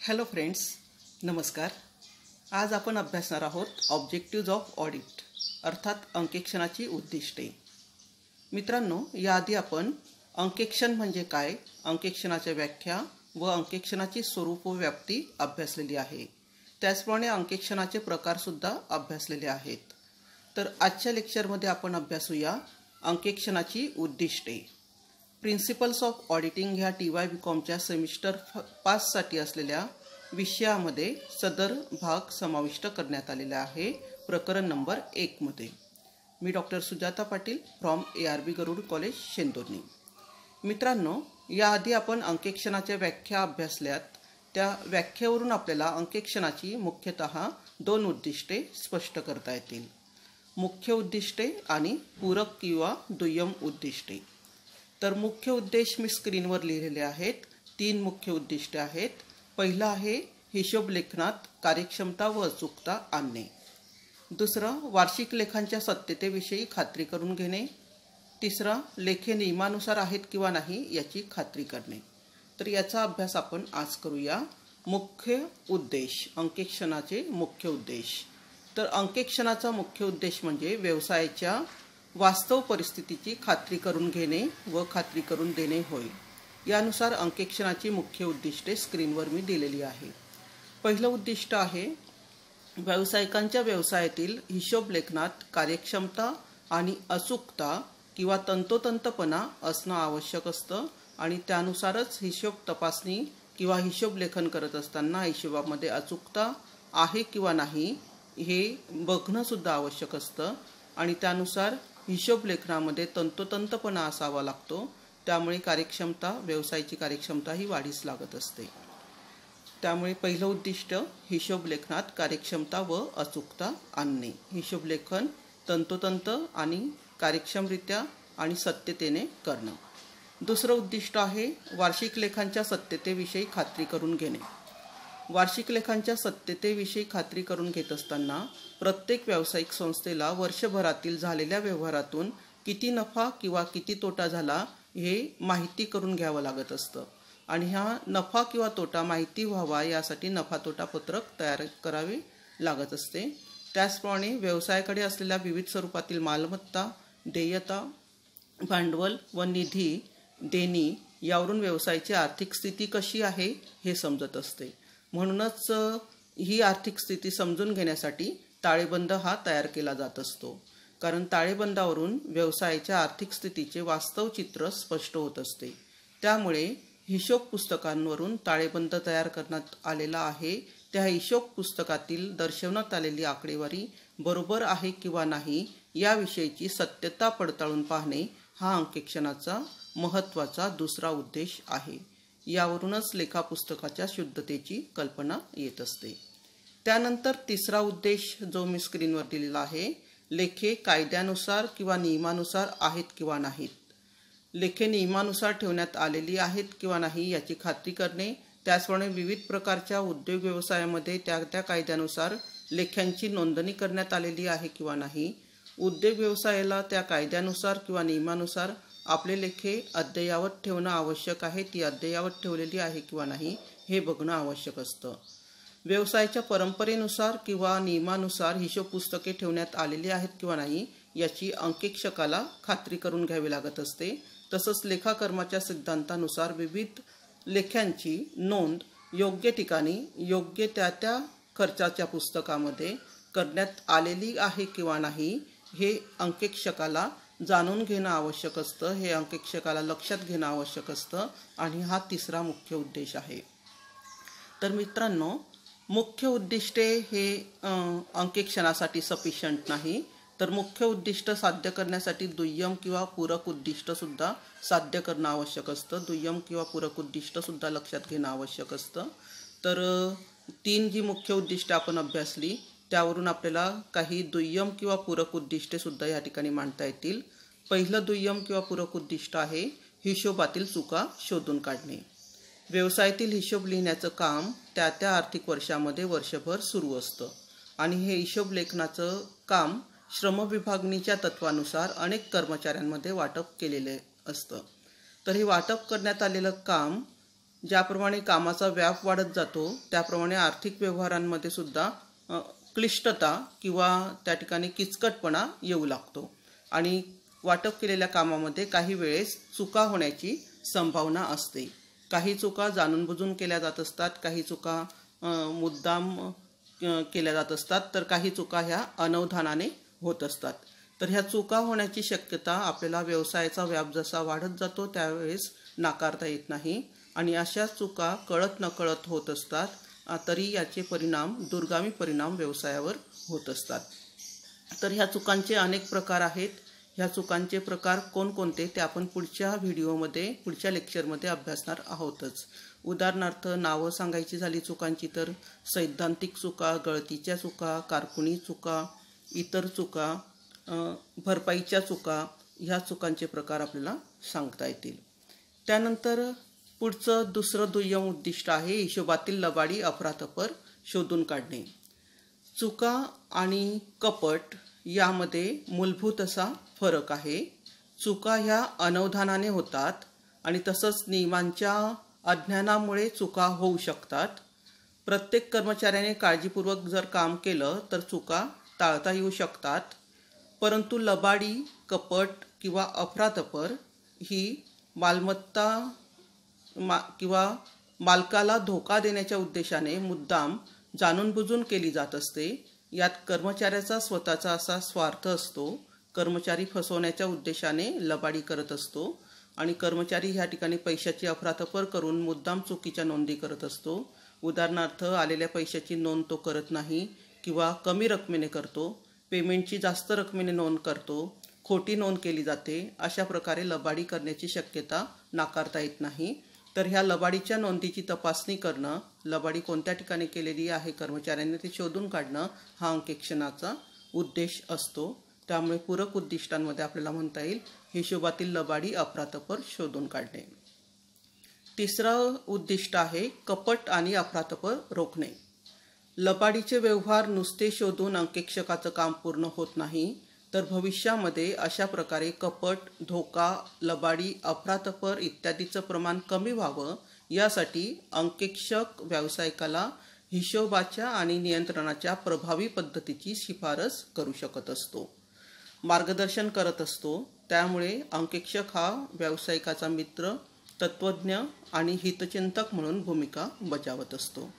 Hello friends, नमस्कार. आज आपण अभ्यासणार आहोत ऑब्जेक्टिव्ज ऑफ ऑडिट अर्थात अंकेक्षणाची उद्दिष्टे. मित्रांनो, याआधी आपण अंकेक्षण म्हणजे काय, अंकेक्षणाच्या व्याख्या व अंकेक्षणाची स्वरूप व व्याप्ती अभ्यासलेली आहे. त्याचप्रमाणे अंकेक्षणाचे प्रकारसुद्धा अभ्यासलेले आहेत. तर आजच्या लेक्चरमध्ये आपण अभ्यासूया अंकेक्षणाची उद्दिष्टे. प्रिन्सिपल्स ऑफ ऑडिटिंग ह्या TY.BComच्या सेमिस्टर 5 साठी असलेल्या विषयामध्ये सदर भाग समाविष्ट करण्यात आलेला आहे, प्रकरण नंबर 1 मध्ये. मी doctor Sujata Patil from ARB Garud college Shendurni. मित्रांनो, याआधी आपण अंकेक्षणाच्या व्याख्या अभ्यासल्यात. त्या व्याख्येवरून आपल्याला अंकेक्षणाची मुख्यतः 2 उद्दिष्टे स्पष्ट करता येतील: मुख्य उद्दिष्टे आणि पूरक किंवा दुय्यम उद्दिष्टे. तर मुख्य उद्देश मी स्क्रीनवर लिहिलेले आहेत. 3 मुख्य उद्दिष्टे आहेत. पहिलं आहे हिशोब लेखनात कार्यक्षमता व अचूकता आणणे. दुसरं वार्षिक लेखांच्या सत्यतेविषयी खात्री करून घेणे. तिसरं लेखे नियमानुसार आहेत किंवा नाही याची खात्री करणे. तर याचा अभ्यास आपण आज करूया. मुख्य उद्देश, अंकेक्षणाचे मुख्य उद्देश. तर अंकेक्षणाचा मुख्य उद्देश म्हणजे व्यवसायाच्या वास्तव परिस्थितीची खात्री करून घेणे व खात्री करून देणे होय. यानुसार अंकेक्षणाची मुख्य उद्दिष्टे स्क्रीनवर मी दिलेली आहे. पहिलं उद्दिष्ट आहे व्यावसायिकांच्या व्यवसायातील हिशोब लेखनात कार्यक्षमता आणि अचूकता किंवा तंतोतंतपणा असणं आवश्यक असतं आणि त्यानुसारच हिशोब तपासणी किंवा हिशोब लेखन करत असताना हिशोबामध्ये अचूकता आहे किंवा नाही हे बघणं सुद्धा आवश्यक असतं आणि त्यानुसार हिशोब लेखनामध्ये तंतोतंतपणा असावा लागतो. त्यामुळे कार्यक्षमता, व्यवसायाची कार्यक्षमता ही वाढीस लागत असते. त्यामुळे पहिलं उद्दिष्ट हिशोब लेखनात कार्यक्षमता व अचूकता आणणे. हिशोब लेखन तंतोतंत आणि कार्यक्षमरित्या आणि सत्यतेने करणं. दुसरं उद्दिष्ट आहे वार्षिक लेखांच्या सत्यतेविषयी खात्री करून घेणे. वार्षिक लेखांच्या सत्यतेविषयी खात्री करून घेत असताना प्रत्येक व्यावसायिक संस्थेला वर्षभरातील झालेल्या व्यवहारातून किती नफा किंवा किती तोटा झाला हे माहिती करून घ्यावं लागत असतं आणि हा नफा किंवा तोटा माहिती व्हावा यासाठी नफा तोटा पत्रक तयार करावे लागत असते. त्याचप्रमाणे व्यवसायाकडे असलेल्या विविध स्वरूपातील मालमत्ता, देयता, भांडवल व निधी देणी यावरून व्यवसायाची आर्थिक स्थिती कशी आहे हे समजत असते. म्हणूनच ही आर्थिक स्थिती समजून घेण्यासाठी ताळेबंद हा तयार केला जात असतो. कारण ताळेबंदावरून व्यवसायाच्या आर्थिक स्थितीचे वास्तव चित्र स्पष्ट होत असते. त्यामुळे हिशोब पुस्तकांवरून ताळेबंद तयार करण्यात आलेला आहे. त्या हिशोब पुस्तकातील दर्शवण्यात आलेली आकडेवारी बरोबर आहे किंवा नाही याविषयीची सत्यता पडताळून पाहणे हा अंकेक्षणाचा महत्त्वाचा दुसरा उद्देश आहे. यावरूनच लेखापुस्तकाच्या शुद्धतेची कल्पना येत असते. त्यानंतर तिसरा उद्देश जो मी स्क्रीनवर दिलेला आहे, लेखे कायद्यानुसार किंवा नियमानुसार आहेत किंवा नाहीत. लेखे नियमानुसार ठेवण्यात आलेली आहेत किंवा नाही याची खात्री करणे. त्याचप्रमाणे विविध प्रकारच्या उद्योग व्यवसायामध्ये त्या कायद्यानुसार लेख्यांची नोंदणी करण्यात आलेली आहे किंवा नाही. उद्योग व्यवसायाला त्या कायद्यानुसार किंवा नियमानुसार आपले लेखे अद्ययावत ठेवणं आवश्यक आहे. ती अद्ययावत ठेवलेली आहे किंवा नाही हे बघणं आवश्यक असतं. व्यवसायाच्या परंपरेनुसार किंवा नियमानुसार हिशोब पुस्तके ठेवण्यात आलेली आहेत किंवा नाही याची अंकेक्षकाला खात्री करून घ्यावी लागत असते. तसंच लेखाकर्माच्या सिद्धांतानुसार विविध लेख्यांची नोंद योग्य ठिकाणी योग्य त्या खर्चाच्या पुस्तकामध्ये करण्यात आलेली आहे किंवा नाही हे अंकेक्षकाला जाणून घेणं आवश्यक असतं. हे अंकेक्षकाला लक्षात घेणं आवश्यक असतं आणि हा तिसरा मुख्य उद्देश आहे. तर मित्रांनो, मुख्य उद्दिष्टे हे अंकेक्षणासाठी सफिशियंट नाही. तर मुख्य उद्दिष्ट साध्य करण्यासाठी दुय्यम किंवा पूरक उद्दिष्ट सुद्धा साध्य करणं आवश्यक असतं. दुय्यम किंवा पूरक उद्दिष्ट सुद्धा लक्षात घेणं आवश्यक असतं. तर 3 जी मुख्य उद्दिष्टे आपण अभ्यासली त्यावरून आपल्याला काही दुय्यम किंवा पूरक उद्दिष्टे सुद्धा या ठिकाणी मांडता येतील. पहिलं दुय्यम किंवा पूरक उद्दिष्ट आहे हिशोबातील चुका शोधून काढणे. व्यवसायातील हिशोब लिहिण्याचं काम त्या आर्थिक वर्षामध्ये वर्षभर सुरू असतं आणि हे हिशोब लेखनाचं काम श्रमविभागणीच्या तत्वानुसार अनेक कर्मचाऱ्यांमध्ये वाटप केलेले असतं. तर हे वाटप करण्यात आलेलं काम ज्याप्रमाणे कामाचा व्याप वाढत जातो त्याप्रमाणे आर्थिक व्यवहारांमध्ये सुद्धा क्लिष्टता किंवा त्या ठिकाणी किचकटपणा येऊ लागतो आणि वाटप केलेल्या कामामध्ये काही वेळेस चुका होण्याची संभावना असते. काही चुका जाणून बुजून केल्या जात असतात, काही चुका मुद्दाम केल्या जात असतात, तर काही चुका ह्या अनवधानाने होत असतात. तर ह्या चुका होण्याची शक्यता आपल्याला व्यवसायाचा व्याप जसा वाढत जातो त्यावेळेस नाकारता येत नाही आणि अशा चुका कळत नकळत होत असतात, तरी याचे परिणाम दूरगामी परिणाम व्यवसायावर होत असतात. तर ह्या चुकांचे अनेक प्रकार आहेत. ह्या चुकांचे प्रकार कोणकोणते ते आपण पुढच्या व्हिडिओमध्ये पुढच्या लेक्चरमध्ये अभ्यासणार आहोतच. उदाहरणार्थ नावं सांगायची झाली चुकांची तर सैद्धांतिक चुका, गळतीच्या चुका, कारकुनी चुका, इतर चुका, भरपाईच्या चुका, ह्या चुकांचे प्रकार आपल्याला सांगता येतील. त्यानंतर पुढचं दुसरं दुय्यम उद्दिष्ट आहे हिशोबातील लबाडी अफरातफर शोधून काढणे. चुका आणि कपट यामध्ये मूलभूत असा फरक आहे. चुका ह्या अनवधानाने होतात आणि तसंच नियमांच्या अज्ञानामुळे चुका होऊ शकतात. प्रत्येक कर्मचाऱ्याने काळजीपूर्वक जर काम केलं तर चुका टाळता येऊ शकतात. परंतु लबाडी, कपट किंवा अफरातफर ही मालमत्ता किंवा मालकाला धोका देण्याच्या उद्देशाने मुद्दाम जाणून बुजून केली जात असते. यात कर्मचाऱ्याचा स्वतःचा असा स्वार्थ असतो. कर्मचारी फसवण्याच्या उद्देशाने लबाडी करत असतो आणि कर्मचारी ह्या ठिकाणी पैशाची अफरातफर करून मुद्दाम चुकीच्या नोंदी करत असतो. उदाहरणार्थ आलेल्या पैशाची नोंद तो करत नाही किंवा कमी रकमेने करतो, पेमेंटची जास्त रकमेने नोंद करतो, खोटी नोंद केली जाते. अशा प्रकारे लबाडी करण्याची शक्यता नाकारता येत नाही. तर ह्या लबाडीच्या नोंदीची तपासणी करणं, लबाडी कोणत्या ठिकाणी केलेली आहे कर्मचाऱ्यांनी ते शोधून काढणं हा अंकेक्षणाचा उद्देश असतो. त्यामुळे पूरक उद्दिष्टांमध्ये आपल्याला म्हणता येईल हिशोबातील लबाडी अफरातफर शोधून काढणे. तिसरं उद्दिष्ट आहे कपट आणि अफरातफर रोखणे. लबाडीचे व्यवहार नुसते शोधून अंकेक्षकाचं काम पूर्ण होत नाही, तर भविष्यामध्ये अशा प्रकारे कपट, धोका, लबाडी, अफरातफर इत्यादीचं प्रमाण कमी व्हावं यासाठी अंकेक्षक व्यावसायिकाला हिशोबाच्या आणि नियंत्रणाच्या प्रभावी पद्धतीची शिफारस करू शकत असतो, मार्गदर्शन करत असतो. त्यामुळे अंकेक्षक हा व्यावसायिकाचा मित्र, तत्त्वज्ञ आणि हितचिंतक म्हणून भूमिका बजावत असतो.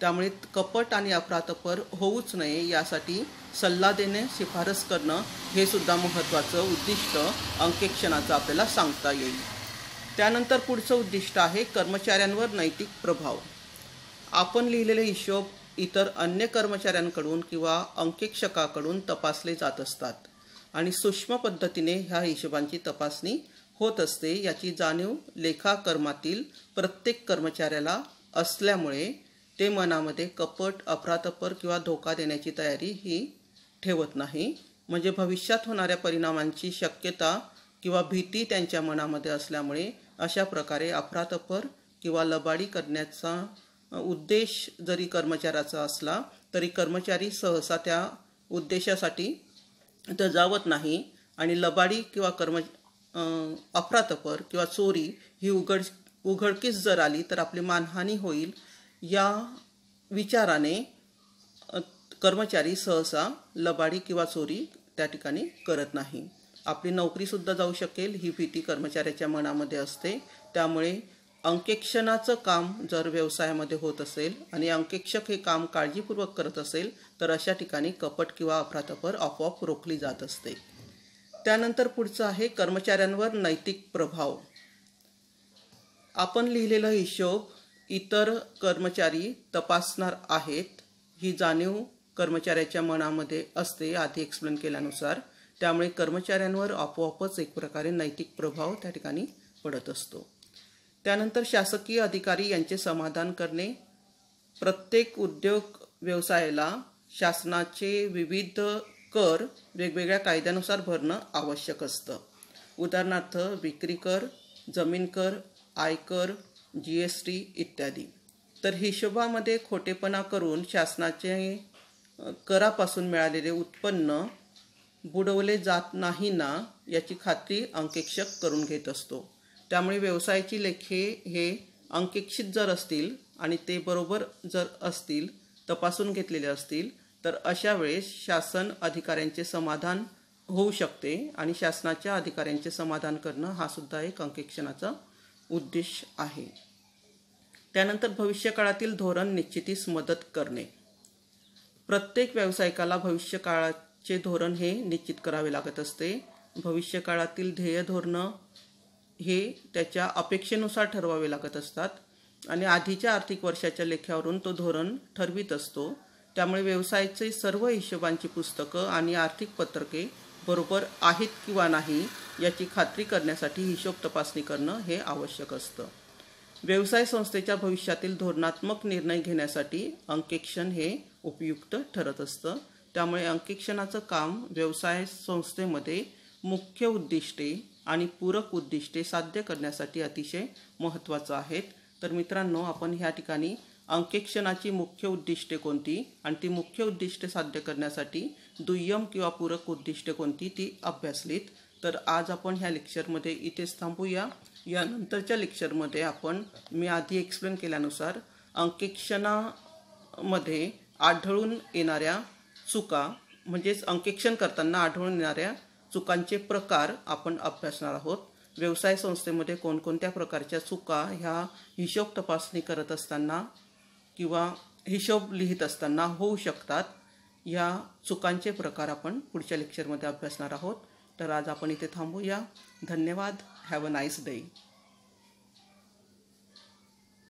त्यामुळे कपट आणि अफरातफर होऊच नये यासाठी सल्ला देणे, शिफारस करणं हे सुद्धा महत्त्वाचं उद्दिष्ट अंकेक्षणाचं आपल्याला सांगता येईल. त्यानंतर पुढचं उद्दिष्ट आहे कर्मचाऱ्यांवर नैतिक प्रभाव. आपण लिहिलेले हिशोब इतर अन्य कर्मचाऱ्यांकडून किंवा अंकेक्षकाकडून तपासले जात असतात आणि सूक्ष्म पद्धतीने ह्या हिशोबांची तपासणी होत असते. याची जाणीव लेखाकर्मातील प्रत्येक कर्मचाऱ्याला असल्यामुळे ते मनामध्ये कपट, अफरातफर किंवा धोका देण्याची तयारी ही ठेवत नाही. म्हणजे भविष्यात होणाऱ्या परिणामांची शक्यता किंवा भीती त्यांच्या मनामध्ये असल्यामुळे अशा प्रकारे अफरातफर किंवा लबाडी करण्याचा उद्देश जरी कर्मचाऱ्याचा असला तरी कर्मचारी सहसा त्या उद्देशासाठी दजावत नाही आणि लबाडी किंवा अफरातफर किंवा चोरी ही उघडकीस जर आली तर आपली मानहानी होईल या विचाराने कर्मचारी सहसा लबाडी किंवा चोरी त्या ठिकाणी करत नाही. आपली नोकरीसुद्धा जाऊ शकेल ही भीती कर्मचाऱ्याच्या मनामध्ये असते. त्यामुळे अंकेक्षणाचं काम जर व्यवसायामध्ये होत असेल आणि अंकेक्षक हे काम काळजीपूर्वक करत असेल तर अशा ठिकाणी कपट किंवा अफरातफर आपोआप रोखली जात असते. त्यानंतर पुढचं आहे कर्मचाऱ्यांवर नैतिक प्रभाव. आपण लिहिलेला हिशोब इतर कर्मचारी तपासणार आहेत ही जाणीव कर्मचाऱ्याच्या मनामध्ये असते आधी एक्सप्लेन केल्यानुसार. त्यामुळे कर्मचाऱ्यांवर आपोआपच एक प्रकारे नैतिक प्रभाव त्या ठिकाणी पडत असतो. त्यानंतर शासकीय अधिकारी यांचे समाधान करणे. प्रत्येक उद्योग व्यवसायाला शासनाचे विविध कर वेगवेगळ्या कायद्यानुसार भरणं आवश्यक असतं. उदाहरणार्थ विक्री कर, जमीन कर, आयकर, GST इत्यादी. तर हिशोबामध्ये खोटेपणा करून शासनाचे करापासून मिळालेले उत्पन्न बुडवले जात नाही ना याची खात्री अंकेक्षक करून घेत असतो. त्यामुळे व्यवसायाची लेखे हे अंकेक्षित जर असतील आणि ते बरोबर जर असतील, तपासून घेतलेले असतील, तर अशा वेळेस शासन अधिकाऱ्यांचे समाधान होऊ शकते आणि शासनाच्या अधिकाऱ्यांचे समाधान करणं हा सुद्धा एक अंकेक्षणाचा उद्देश आहे. त्यानंतर भविष्यकाळातील धोरण निश्चितीस मदत करणे. प्रत्येक व्यावसायिकाला भविष्यकाळाचे धोरण हे निश्चित करावे लागत असते. भविष्यकाळातील ध्येय धोरणं हे त्याच्या अपेक्षेनुसार ठरवावे लागत असतात आणि आधीच्या आर्थिक वर्षाच्या लेख्यावरून तो धोरण ठरवित असतो. त्यामुळे व्यवसायाचे सर्व हिशोबांची पुस्तकं आणि आर्थिक पत्रके बरोबर आहेत किंवा नाही याची खात्री करण्यासाठी हिशोब तपासणी करणं हे आवश्यक असतं. व्यवसाय संस्थेच्या भविष्यातील धोरणात्मक निर्णय घेण्यासाठी अंकेक्षण हे उपयुक्त ठरत असतं. त्यामुळे अंकेक्षणाचं काम व्यवसाय संस्थेमध्ये मुख्य उद्दिष्टे आणि पूरक उद्दिष्टे साध्य करण्यासाठी अतिशय महत्त्वाचं आहे. तर मित्रांनो, आपण ह्या ठिकाणी अंकेक्षणाची मुख्य उद्दिष्टे कोणती आणि ती मुख्य उद्दिष्टे साध्य करण्यासाठी दुय्यम किंवा पूरक उद्दिष्टे कोणती ती अभ्यासलीत. तर आज आपण ह्या लेक्चरमध्ये इथेच थांबूया. यानंतरच्या लेक्चरमध्ये आपण मी आधी एक्सप्लेन केल्यानुसार अंकेक्षणामध्ये आढळून येणाऱ्या चुका म्हणजेच अंकेक्षण करताना आढळून येणाऱ्या चुकांचे प्रकार आपण अभ्यासणार आहोत. व्यवसाय संस्थेमध्ये कोणकोणत्या प्रकारच्या चुका ह्या हिशोब तपासणी करत असताना किंवा हिशोब लिहित असताना होऊ शकतात, या चुकांचे प्रकार आपण पुढच्या लेक्चरमध्ये अभ्यासणार आहोत. तर आज आपण इथे थांबूया. धन्यवाद. Have a nice day.